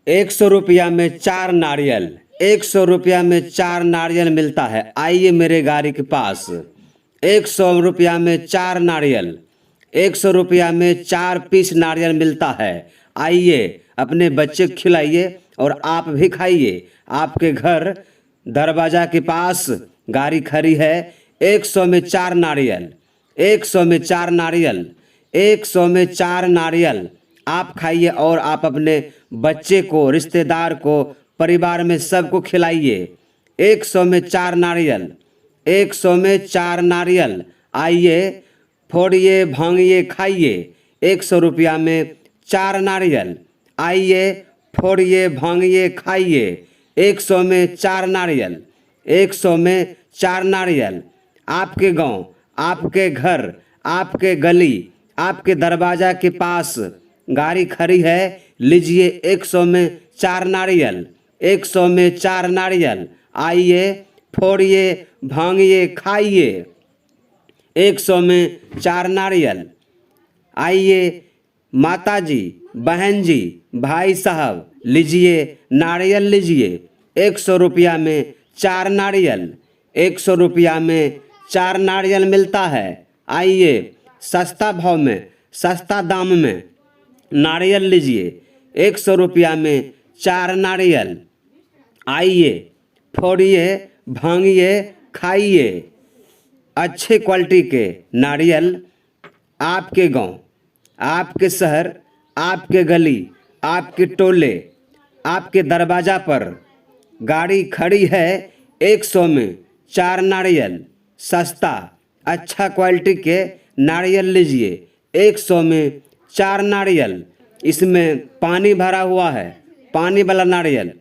100 रुपया में 4 नारियल। 100 रुपया में 4 नारियल मिलता है, आइए मेरे गाड़ी के पास। 100 रुपया में 4 नारियल। 100 रुपया में 4 पीस नारियल मिलता है, आइए अपने बच्चे को खिलाइए और आप भी खाइए। आपके घर दरवाजा के पास गाड़ी खड़ी है। 100 में 4 नारियल। 100 में 4 नारियल। 100 में 4 नारियल आप खाइए और आप अपने बच्चे को, रिश्तेदार को, परिवार में सबको खिलाइए। 100 में 4 नारियल। 100 में 4 नारियल, आइए फोड़िए, भांगिए, खाइए। 100 रुपया में 4 नारियल, आइए फोड़िए, भांगिए, खाइए। 100 में 4 नारियल। 100 में 4 नारियल आपके गांव, आपके घर, आपके गली, आपके दरवाजा के पास गाड़ी खड़ी है, लीजिए 100 में 4 नारियल। 100 में 4 नारियल, आइए फोड़िए, भांगिए, खाइए। 100 में 4 नारियल, आइए माता जी, बहन जी, भाई साहब, लीजिए नारियल लीजिए। 100 रुपया में 4 नारियल। 100 रुपया में 4 नारियल मिलता है, आइए सस्ता भाव में, सस्ता दाम में नारियल लीजिए। 100 रुपया में 4 नारियल, आइए फोड़िए, भांगिए, खाइए। अच्छे क्वालिटी के नारियल आपके गांव, आपके शहर, आपके गली, आपके टोले, आपके दरवाजा पर गाड़ी खड़ी है। 100 में 4 नारियल, सस्ता अच्छा क्वालिटी के नारियल लीजिए। 100 में 4 नारियल, इसमें पानी भरा हुआ है, पानी वाला नारियल।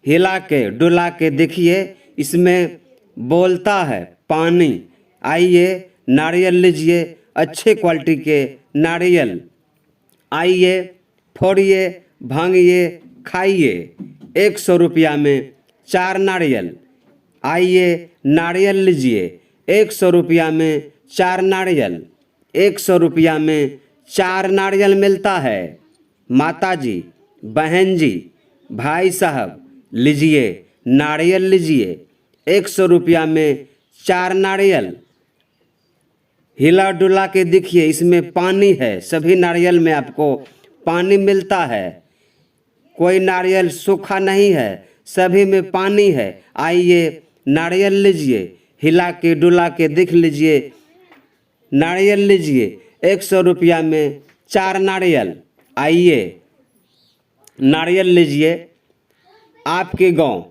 हिला के डुला के देखिए, इसमें बोलता है पानी। आइए नारियल लीजिए, अच्छे क्वालिटी के नारियल, आइए फोड़िए, भांगिए, खाइए। 100 रुपया में 4 नारियल, आइए नारियल लीजिए। 100 रुपया में 4 नारियल। 100 रुपया में 4 नारियल मिलता है। माता जी, बहन जी, भाई साहब, लीजिए नारियल लीजिए। 100 रुपया में 4 नारियल। हिला डुला के देखिए, इसमें पानी है, सभी नारियल में आपको पानी मिलता है, कोई नारियल सूखा नहीं है, सभी में पानी है। आइए नारियल लीजिए, हिला के डुला के देख लीजिए, नारियल लीजिए। 100 रुपया में 4 नारियल, आइए नारियल लीजिए। आपके गांव,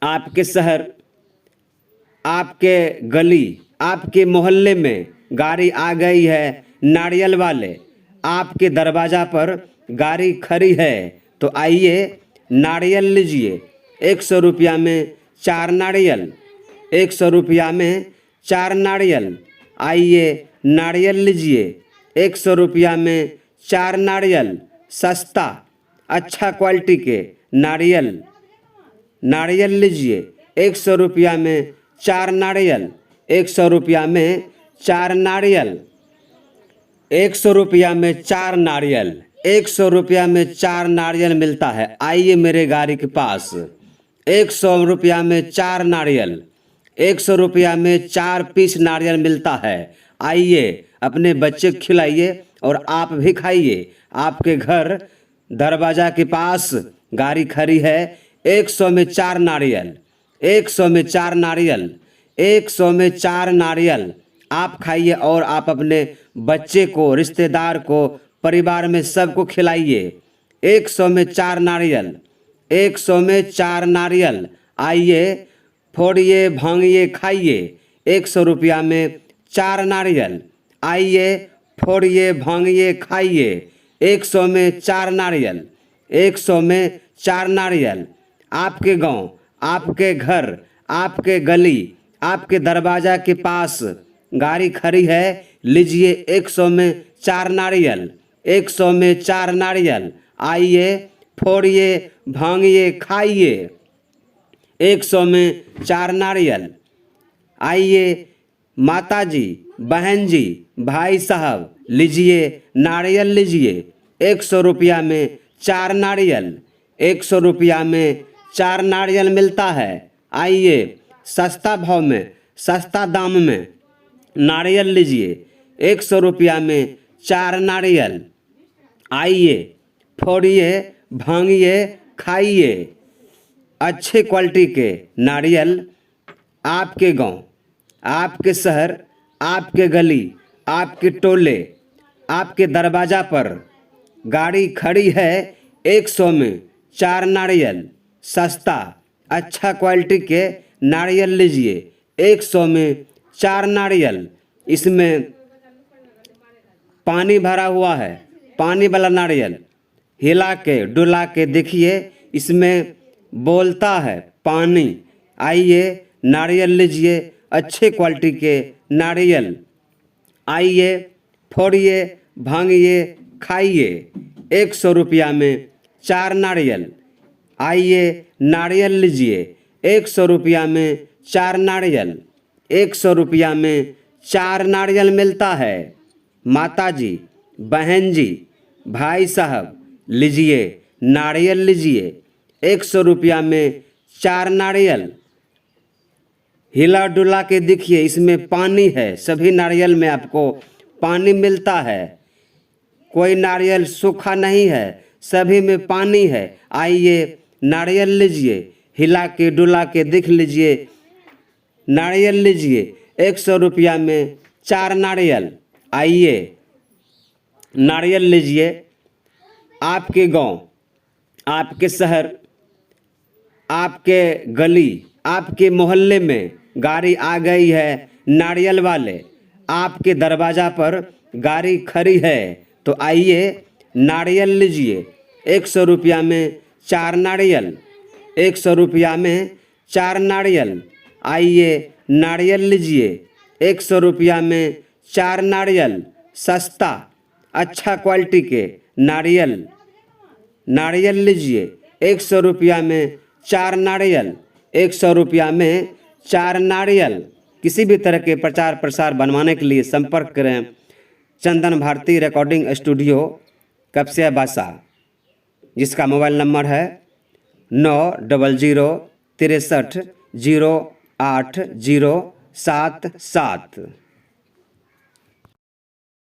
आपके शहर, आपके गली, आपके मोहल्ले में गाड़ी आ गई है नारियल वाले, आपके दरवाज़ा पर गाड़ी खड़ी है, तो आइए नारियल लीजिए। 100 रुपया में 4 नारियल। 100 रुपया में 4 नारियल, आइए नारियल लीजिए। 100 रुपया में 4 नारियल, सस्ता अच्छा क्वालिटी के नारियल, नारियल लीजिए। 100 रुपया में 4 नारियल। 100 रुपया में 4 नारियल। 100 रुपया में 4 नारियल। 100 रुपया में 4 नारियल मिलता है, आइए मेरे गाड़ी के पास। 100 रुपया में 4 नारियल। 100 रुपया में 4 पीस नारियल मिलता है, आइए अपने बच्चे को खिलाइए और आप भी खाइए। आपके घर दरवाजा के पास गाड़ी खड़ी है। 100 में 4 नारियल। 100 में 4 नारियल। 100 में 4 नारियल आप खाइए और आप अपने बच्चे को, रिश्तेदार को, परिवार में सबको खिलाइए। 100 में 4 नारियल। 100 में 4 नारियल, आइए फोड़िए, भांगिए, खाइए। 100 रुपया में 4 नारियल, आइए फोड़िए, भांगिए, खाइए। 100 में 4 नारियल। 100 में 4 नारियल आपके गांव, आपके घर, आपके गली, आपके दरवाजा के पास गाड़ी खड़ी है, लीजिए 100 में 4 नारियल। 100 में 4 नारियल, आइए फोड़िए, भांगिए, खाइए। 100 में 4 नारियल, आइए माता जी, बहन जी, भाई साहब, लीजिए नारियल लीजिए। 100 रुपया में 4 नारियल। 100 रुपया में 4 नारियल मिलता है। आइए सस्ता भाव में, सस्ता दाम में नारियल लीजिए। 100 रुपया में 4 नारियल। आइए फोड़िए, भांगिए, खाइए। अच्छे क्वालिटी के नारियल आपके गांव, आपके शहर, आपके गली, आपके टोले, आपके दरवाज़ा पर गाड़ी खड़ी है। 100 में 4 नारियल। सस्ता अच्छा क्वालिटी के नारियल लीजिए। 100 में 4 नारियल। इसमें पानी भरा हुआ है, पानी वाला नारियल। हिला के डुला के देखिए, इसमें बोलता है पानी। आइए नारियल लीजिए, अच्छे क्वालिटी के नारियल। आइए फोड़िए, भांगिए, खाइए। 100 रुपया में 4 नारियल। आइए नारियल लीजिए। 100 रुपया में 4 नारियल। 100 रुपया में 4 नारियल मिलता है। माता जी, बहन जी, भाई साहब, लीजिए नारियल लीजिए। 100 रुपया में 4 नारियल। हिला डुला के देखिए, इसमें पानी है। सभी नारियल में आपको पानी मिलता है। कोई नारियल सूखा नहीं है, सभी में पानी है। आइए नारियल लीजिए। हिला के डुला के देख लीजिए, नारियल लीजिए। 100 रुपया में 4 नारियल। आइए नारियल लीजिए। आपके गांव, आपके शहर, आपके गली, आपके मोहल्ले में गाड़ी आ गई है नारियल वाले। आपके दरवाज़ा पर गाड़ी खड़ी है, तो आइए नारियल लीजिए। 100 रुपया में 4 नारियल। 100 रुपया में 4 नारियल। आइए नारियल लीजिए। 100 रुपया में 4 नारियल। सस्ता अच्छा क्वालिटी के नारियल, नारियल लीजिए। 100 रुपया में 4 नारियल। 100 रुपया में 4 नारियल। किसी भी तरह के प्रचार प्रसार बनवाने के लिए संपर्क करें चंदन भारती रिकॉर्डिंग स्टूडियो, कपसिया बासा, जिसका मोबाइल नंबर है 900 63 08 077।